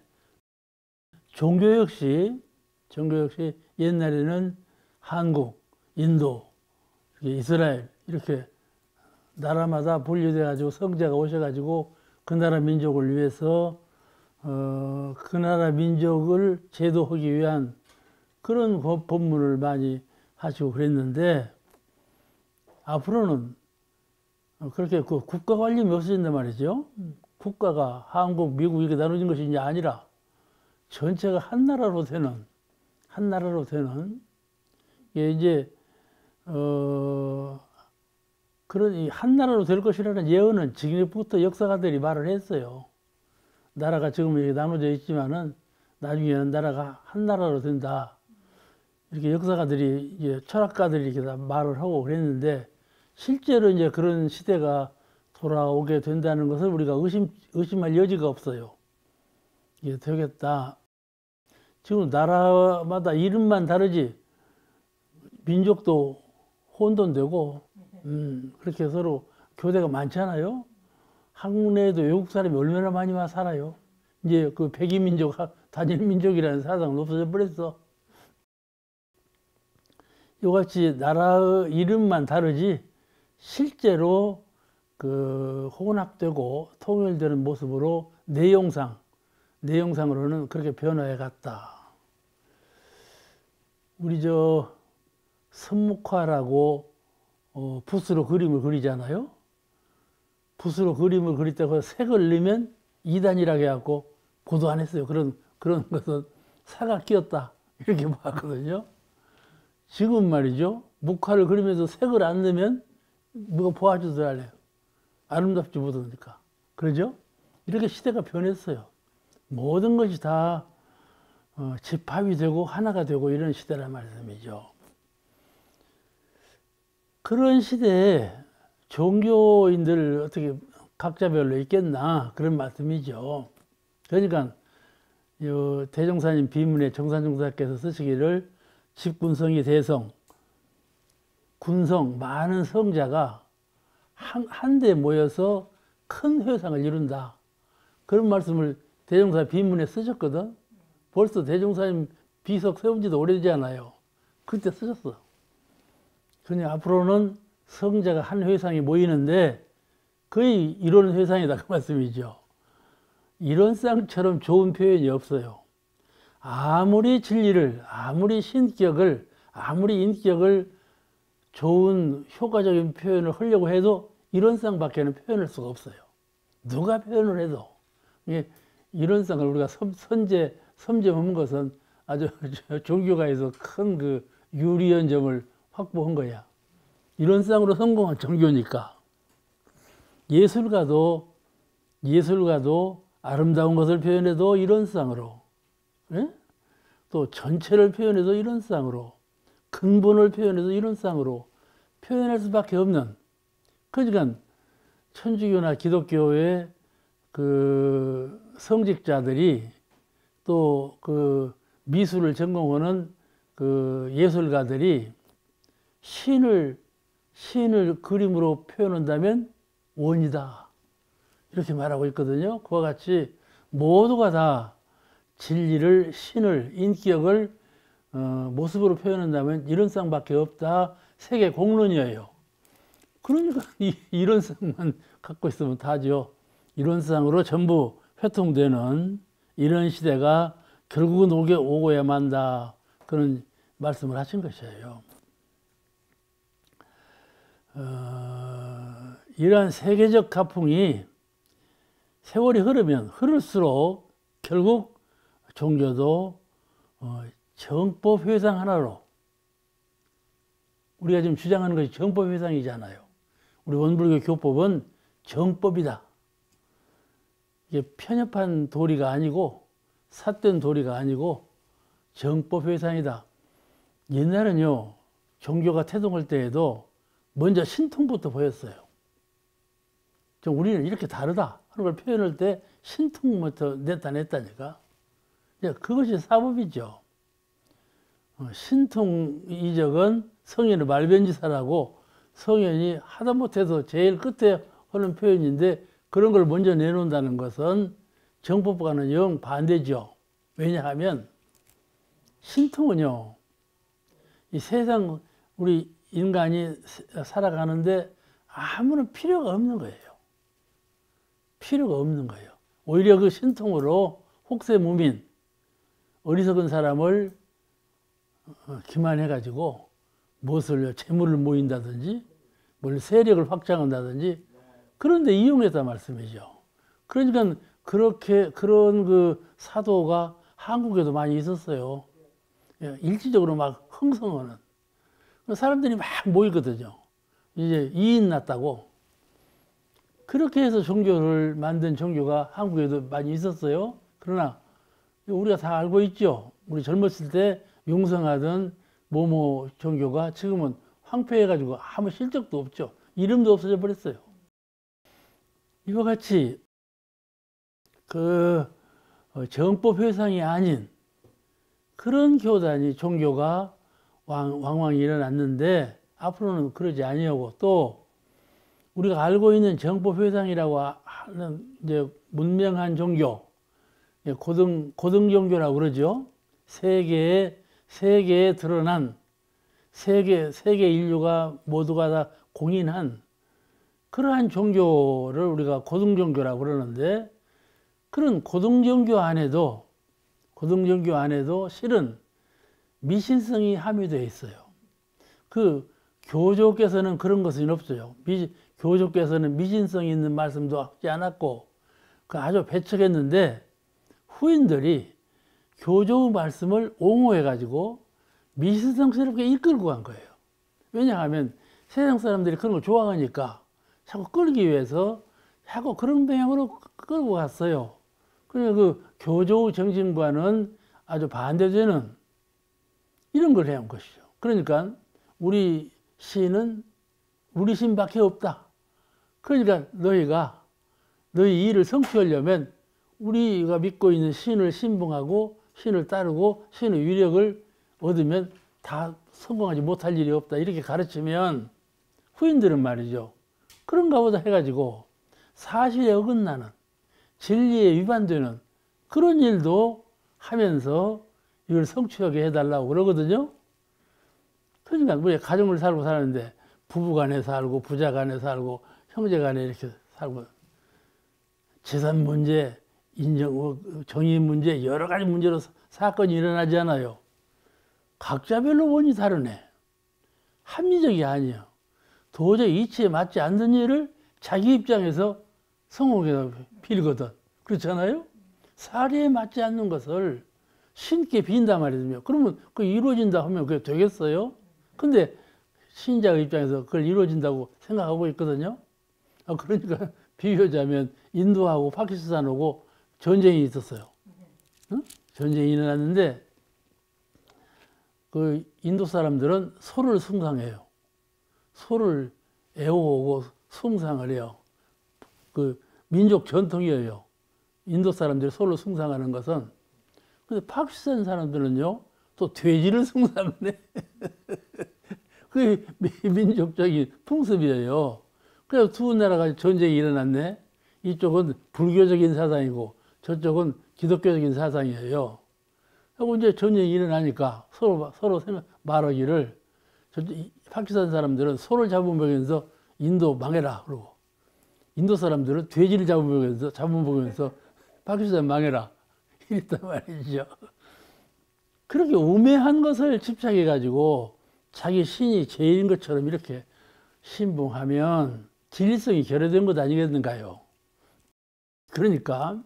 종교 역시 옛날에는 한국, 인도, 이스라엘 이렇게 나라마다 분리돼 가지고 성자가 오셔가지고 그 나라 민족을 위해서 그 나라 민족을 제도하기 위한 그런 법문을 많이 하시고 그랬는데, 앞으로는 그렇게 그 국가 관념이 없어진단 말이죠. 국가가 한국, 미국 이렇게 나눠진 것이 이제 아니라 전체가 한 나라로 되는 이게 이제 그런 이 한 나라로 될 것이라는 예언은 지금부터 역사가들이 말을 했어요. 나라가 지금 이렇게 나눠져 있지만은 나중에는 나라가 한 나라로 된다. 이렇게 역사가들이 이제 철학가들이 이렇게 다 말을 하고 그랬는데, 실제로 이제 그런 시대가 돌아오게 된다는 것을 우리가 의심할 여지가 없어요. 이게 되겠다. 지금 나라마다 이름만 다르지 민족도 혼돈되고 그렇게 서로 교대가 많잖아요. 한국 내에도 외국 사람이 얼마나 많이 와 살아요. 이제 그 백이민족, 단일민족이라는 사상은 없어져 버렸어. 이같이 나라의 이름만 다르지 실제로 그 혼합되고 통일되는 모습으로 내용상으로는 그렇게 변화해 갔다. 우리 선목화라고 붓으로 그림을 그리잖아요. 붓으로 그림을 그릴 때 그 색을 넣으면 2단이라고 해갖고 보도 안 했어요. 그런 것은 사가 끼었다 이렇게 봤거든요. 지금 말이죠. 목화를 그리면서 색을 안 넣으면 누가 보아주도 않아요. 아름답지 못하니까. 그러죠? 이렇게 시대가 변했어요. 모든 것이 다 집합이 되고 하나가 되고 이런 시대란 말씀이죠. 그런 시대에 종교인들 어떻게 각자별로 있겠나 그런 말씀이죠. 그러니까 대종사님 비문에 정산종사께서 쓰시기를 집군성이 대성, 군성 많은 성자가 한데 모여서 큰 회상을 이룬다. 그런 말씀을 대종사 비문에 쓰셨거든. 벌써 대종사님 비석 세운 지도 오래되지 않아요. 그때 쓰셨어. 그러니 앞으로는 성자가 한 회상이 모이는데 거의 이런 회상이다 그 말씀이죠. 이런 쌍처럼 좋은 표현이 없어요. 아무리 진리를, 아무리 신격을, 아무리 인격을 좋은 효과적인 표현을 하려고 해도 이런 쌍밖에는 표현할 수가 없어요. 누가 표현을 해도. 이런 쌍을 우리가 섬제 먹는 것은 아주 종교가에서 큰 그 유리한 점을 확보한 거야. 이런 쌍으로 성공한 종교니까. 예술가도 아름다운 것을 표현해도 이런 쌍으로, 예? 또 전체를 표현해도 이런 쌍으로, 근본을 표현해도 이런 쌍으로 표현할 수밖에 없는, 그러니까 천주교나 기독교의 그 성직자들이 또 그 미술을 전공하는 그 예술가들이 신을 그림으로 표현한다면 원이다. 이렇게 말하고 있거든요. 그와 같이 모두가 다 진리를, 신을, 인격을 모습으로 표현한다면 이런 쌍밖에 없다. 세계 공론이에요. 그러니까 이런 쌍만 갖고 있으면 다죠. 이런 쌍으로 전부 회통되는 이런 시대가 결국은 오고야 만다. 그런 말씀을 하신 것이에요. 이러한 세계적 가풍이 세월이 흐르면 흐를수록 결국 종교도 정법 회상 하나로, 우리가 지금 주장하는 것이 정법 회상이잖아요. 우리 원불교 교법은 정법이다. 이게 편협한 도리가 아니고 삿된 도리가 아니고 정법 회상이다. 옛날은요, 종교가 태동할 때에도 먼저 신통부터 보였어요. 우리는 이렇게 다르다 하는 걸 표현할 때 신통부터 나타냈다니까. 그것이 사법이죠. 신통 이적은 성현의 말변지사라고, 성현이 하다 못해서 제일 끝에 하는 표현인데, 그런 걸 먼저 내놓는다는 것은 정법과는 영 반대죠. 왜냐하면 신통은요, 이 세상 우리 인간이 살아가는데 아무런 필요가 없는 거예요. 필요가 없는 거예요. 오히려 그 신통으로 혹세무민, 어리석은 사람을 기만해가지고 무엇을, 재물을 모인다든지 뭘 세력을 확장한다든지 그런 데 이용했단 말씀이죠. 그러니까 그런 그 사도가 한국에도 많이 있었어요. 일시적으로 막 흥성하는 사람들이 막 모이거든요. 이제 이인 났다고. 그렇게 해서 종교를 만든 종교가 한국에도 많이 있었어요. 그러나 우리가 다 알고 있죠. 우리 젊었을 때 용성하던 모모 종교가 지금은 황폐해가지고 아무 실적도 없죠. 이름도 없어져 버렸어요. 이와 같이 그 정법 회상이 아닌 그런 교단이, 종교가 왕왕 일어났는데 앞으로는 그러지 아니하고, 또 우리가 알고 있는 정법 회상이라고 하는 이제 문명한 종교, 고등 종교라고 그러죠. 세계에 드러난, 세계 인류가 모두가 다 공인한 그러한 종교를 우리가 고등 종교라고 그러는데, 그런 고등 종교 안에도 실은 미신성이 함유되어 있어요. 그 교조께서는 그런 것은 없어요. 교조께서는 미신성이 있는 말씀도 하지 않았고, 그 아주 배척했는데, 후인들이 교조 말씀을 옹호해가지고 미신성스럽게 이끌고 간 거예요. 왜냐하면 세상 사람들이 그런 걸 좋아하니까 자꾸 끌기 위해서 자꾸 그런 방향으로 끌고 갔어요. 그러니까 그 교조 정신과는 아주 반대되는 이런 걸 해온 것이죠. 그러니까 우리 신은 우리 신밖에 없다. 그러니까 너희 일을 성취하려면 우리가 믿고 있는 신을 신봉하고 신을 따르고 신의 위력을 얻으면 다 성공하지 못할 일이 없다. 이렇게 가르치면 후인들은 말이죠, 그런가 보다 해가지고 사실에 어긋나는, 진리에 위반되는 그런 일도 하면서 이걸 성취하게 해달라고 그러거든요. 그러니까 우리 가정을 살고 사는데 부부간에 살고 부자간에 살고 형제간에 이렇게 살고 재산 문제, 정의 문제, 여러 가지 문제로 사건이 일어나지 않아요. 각자별로 원인이 다르네. 합리적이 아니에요. 도저히 이치에 맞지 않는 일을 자기 입장에서 성공해서 빌거든. 그렇잖아요? 사리에 맞지 않는 것을 신께 빈단 말이거든요. 그러면 그 이루어진다 하면 그게 되겠어요? 근데 신자의 입장에서 그걸 이루어진다고 생각하고 있거든요. 그러니까 비교하자면 인도하고 파키스탄하고 전쟁이 있었어요. 응? 전쟁이 일어났는데 그 인도 사람들은 소를 숭상해요. 소를 애호하고 숭상을 해요. 그 민족 전통이에요. 인도 사람들이 소를 숭상하는 것은. 근데 파키스탄 사람들은요, 또 돼지를 숭상을 해. 그게 민족적인 풍습이에요. 그래서 두 나라가 전쟁이 일어났네. 이쪽은 불교적인 사상이고 저쪽은 기독교적인 사상이에요. 하고 이제 전쟁이 일어나니까 서로 말하기를, 파키스탄 사람들은 소를 잡아먹으면서 인도 망해라 그러고, 인도 사람들은 돼지를 잡아먹으면서 파키스탄 망해라 이랬단 말이죠. 그렇게 우매한 것을 집착해 가지고 자기 신이 제일인 것처럼 이렇게 신봉하면 진리성이 결여된 것 아니겠는가요? 그러니까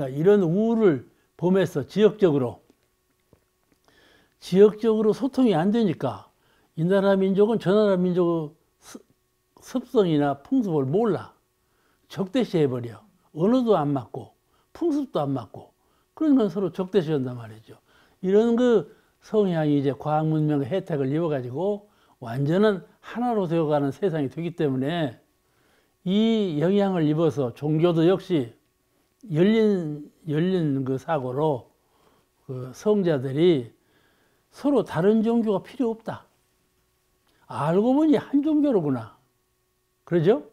이런 우를 범해서 지역적으로 소통이 안 되니까 이 나라 민족은 저 나라 민족 습성이나 풍습을 몰라. 적대시해버려. 언어도 안 맞고 풍습도 안 맞고 그러니까 서로 적대시한단 말이죠. 이런 그 성향이 이제 과학 문명의 혜택을 입어가지고 완전한 하나로 되어가는 세상이 되기 때문에 이 영향을 입어서 종교도 역시 열린 그 사고로 그 성자들이 서로 다른 종교가 필요 없다. 알고 보니 한 종교로구나. 그러죠?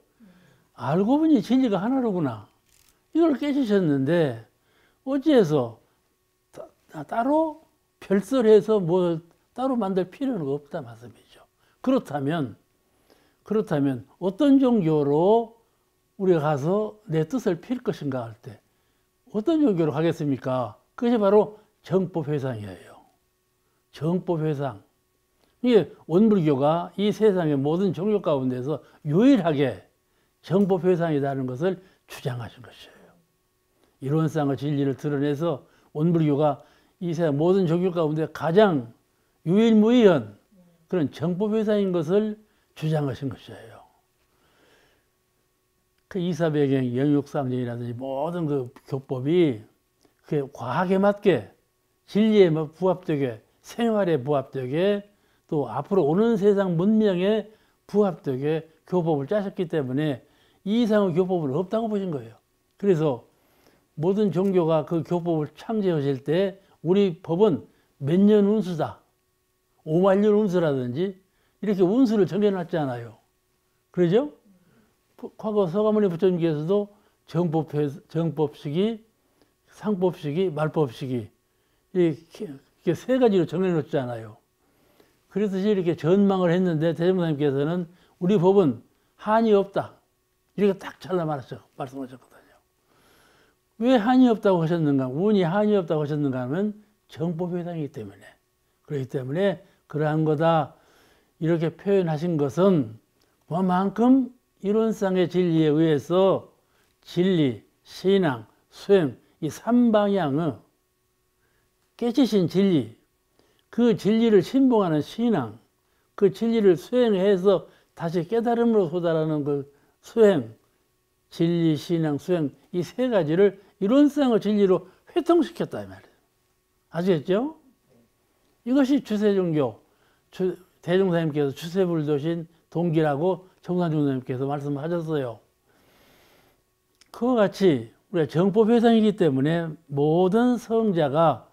알고 보니 진리가 하나로구나. 이걸 깨주셨는데 어찌해서 따로 별설해서 뭐 따로 만들 필요는 없다 말씀이죠. 그렇다면 어떤 종교로 우리가 가서 내 뜻을 필 것인가 할 때 어떤 종교로 가겠습니까? 그것이 바로 정법회상이에요. 정법회상. 이게 원불교가 이 세상의 모든 종교 가운데서 유일하게 정법회상이라는 것을 주장하신 것이에요. 이론상의 진리를 드러내서 원불교가 이 세상 모든 종교 가운데 가장 유일무이한 그런 정법회상인 것을 주장하신 것이에요. 그 이사배경, 영육상정이라든지 모든 그 교법이 그 과학에 맞게 진리에 부합되게 생활에 부합되게 또 앞으로 오는 세상 문명에 부합되게 교법을 짜셨기 때문에 이 이상의 교법은 없다고 보신 거예요. 그래서 모든 종교가 그 교법을 창제하실 때 우리 법은 몇 년 운수다. 5만 년 운수라든지 이렇게 운수를 정해놨잖아요. 그러죠? 과거 서가모니 부처님께서도 정법시기, 상법시기, 말법시기 이렇게 세 가지로 정해놓잖아요. 그래서 이렇게 전망을 했는데 대종사님께서는 우리 법은 한이 없다. 이렇게 딱 잘라 말씀하셨거든요. 왜 한이 없다고 하셨는가? 운이 한이 없다고 하셨는가 하면 정법회상이기 때문에. 그렇기 때문에 그러한 거다. 이렇게 표현하신 것은 그만큼 이론상의 진리에 의해서 진리, 신앙, 수행 이 3방향의 깨지신 진리, 그 진리를 신봉하는 신앙, 그 진리를 수행해서 다시 깨달음으로 도달하는 그 수행, 진리, 신앙, 수행 이 세 가지를 이론상의 진리로 회통시켰다 이 말이에요. 아시겠죠? 이것이 주세종교, 대종사님께서 주세불도신 동기라고 정산종사님께서 말씀하셨어요. 그와 같이 우리가 정법회상이기 때문에 모든 성자가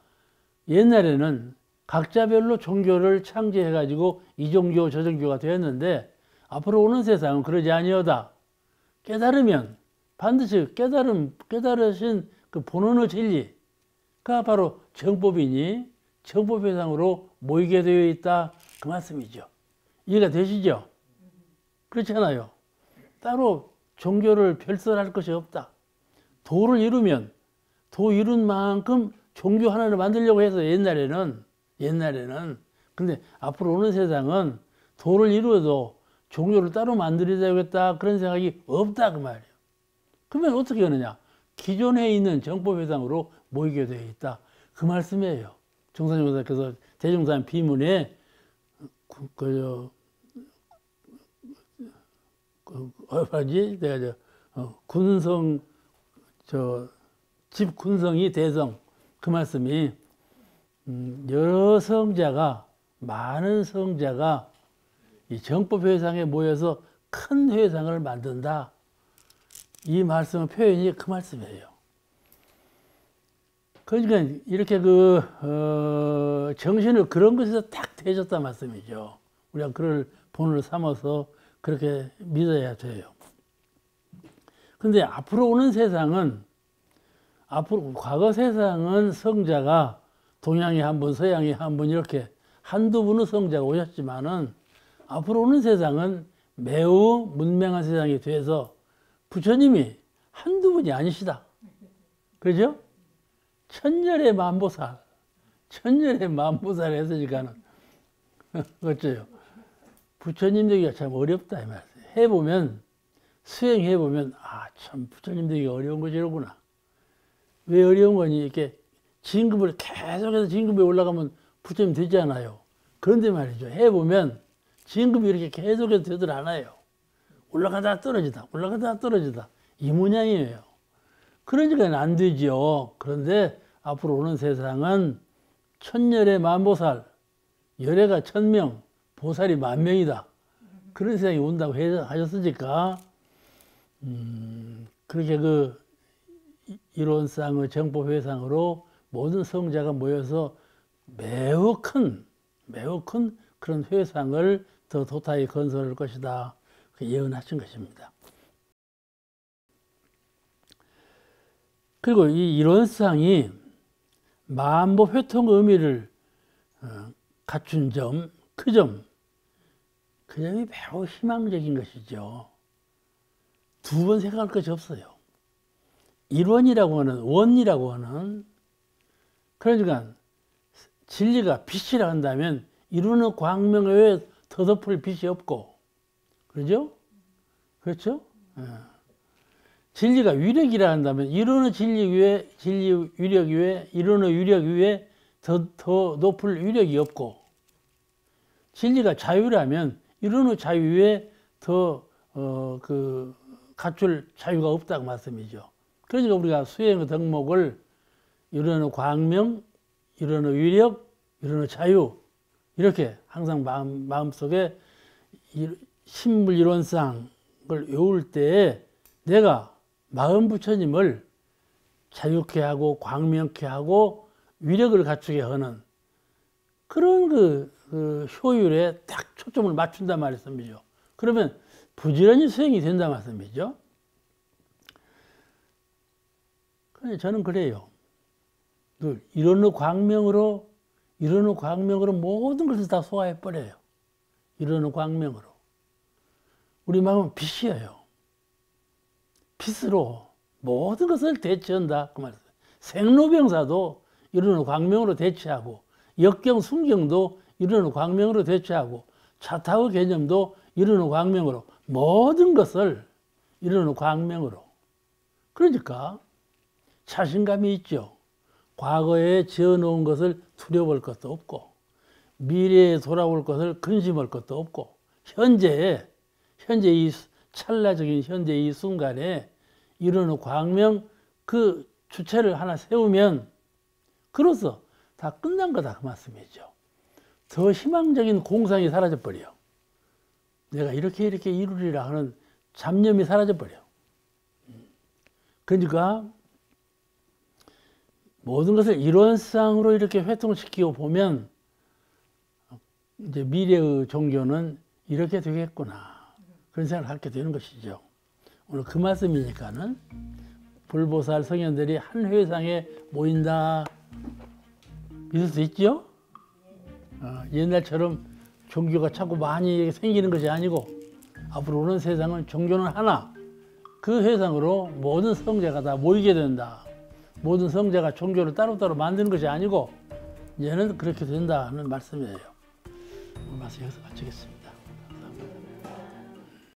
옛날에는 각자별로 종교를 창제해가지고 이 종교 저 종교가 되었는데 앞으로 오는 세상은 그러지 아니하다. 깨달으면 반드시 깨달으신 그 본원의 진리가 바로 정법이니 정법회상으로 모이게 되어 있다 그 말씀이죠. 이해가 되시죠? 그렇잖아요. 따로 종교를 별설할 것이 없다. 도를 이루면 도 이룬 만큼 종교 하나를 만들려고 해서 옛날에는 근데 앞으로 오는 세상은 도를 이루어도 종교를 따로 만들어야겠다 그런 생각이 없다 그 말이에요. 그러면 어떻게 하느냐? 기존에 있는 정법회상으로 모이게 되어 있다 그 말씀이에요. 정산종사께서 대종산 비문에 내가 군성 집 군성이 대성 그 말씀이 여러 성자가 많은 성자가 이 정법회상에 모여서 큰 회상을 만든다. 이 말씀의 표현이 그 말씀이에요. 그러니까 이렇게 정신을 그런 것에서 딱 대줬다 말씀이죠. 우리가 그걸 본을 삼아서 그렇게 믿어야 돼요. 근데 앞으로 오는 세상은 과거 세상은 성자가 동양에 한 분, 서양에 한 분 이렇게 한두 분의 성자가 오셨지만은 앞으로 오는 세상은 매우 문명한 세상이 돼서 부처님이 한두 분이 아니시다. 그죠? 천년의 만보살 했으니까는 어째요? 부처님 되기가 참 어렵다 이 말이에요. 해보면 수행해보면 참 부처님 되기가 어려운 것이 이러구나. 왜 어려운 거니? 이렇게 진급을 계속해서 진급에 올라가면 부처님 되지 않아요. 그런데 말이죠. 해보면 진급이 이렇게 계속해서 되들 않아요. 올라가다 떨어지다 올라가다 떨어지다 이 모양이에요. 그러니까 안 되지요. 그런데 앞으로 오는 세상은 천열의 만보살, 열애가 천명, 보살이 만명이다. 그런 세상이 온다고 하셨으니까 그렇게 그 일원상의 정법회상으로 모든 성자가 모여서 매우 큰 그런 회상을 더 도타히 건설할 것이다. 예언하신 것입니다. 그리고 이 일원상이 만보 회통 의미를 갖춘 점, 그 점이 매우 희망적인 것이죠. 두 번 생각할 것이 없어요. 일원이라고 하는, 원이라고 하는, 그러니까 진리가 빛이라 한다면 이루는 광명 외에 더덮을 빛이 없고, 그러죠? 그렇죠? 진리가 위력이라 한다면 이루는 진리 위에, 진리 위력 위에, 이루는 위력 위에 더 높을 위력이 없고, 진리가 자유라면 이루는 자유 위에 더 갖출 자유가 없다고 말씀이죠. 그러니까 우리가 수행의 덕목을 이루는 광명, 이루는 위력, 이루는 자유, 이렇게 항상 마음속에 신물일원상을 외울 때에 내가 마음 부처님을 자유케 하고 광명케 하고 위력을 갖추게 하는 그런 그 효율에 딱 초점을 맞춘단 말씀이죠. 그러면 부지런히 수행이 된다 말씀이죠. 저는 그래요. 이런 광명으로 모든 것을 다 소화해 버려요. 이런 광명으로. 우리 마음은 빛이에요. 빛으로 모든 것을 대처한다 그 말이에요. 생로병사도 이런 광명으로 대처하고, 역경 순경도 이런 광명으로 대처하고, 차타의 개념도 이런 광명으로, 모든 것을 이런 광명으로. 그러니까 자신감이 있죠. 과거에 지어놓은 것을 두려워할 것도 없고, 미래에 돌아올 것을 근심할 것도 없고, 현재 이 찰나적인 현재 이 순간에 이런 광명 그 주체를 하나 세우면 그로써 다 끝난 거다 그 말씀이죠. 더 희망적인 공상이 사라져버려. 내가 이렇게 이루리라 하는 잡념이 사라져버려. 그러니까 모든 것을 일원상으로 이렇게 회통시키고 보면 이제 미래의 종교는 이렇게 되겠구나. 그런 생각을 갖게 되는 것이죠. 오늘 그 말씀이니까는 불보살 성현들이 한 회상에 모인다. 믿을 수 있죠? 옛날처럼 종교가 자꾸 많이 생기는 것이 아니고 앞으로 오는 세상은 종교는 하나. 그 회상으로 모든 성자가 다 모이게 된다. 모든 성자가 종교를 따로따로 만드는 것이 아니고 이제는 그렇게 된다는 말씀이에요. 오늘 말씀 여기서 마치겠습니다.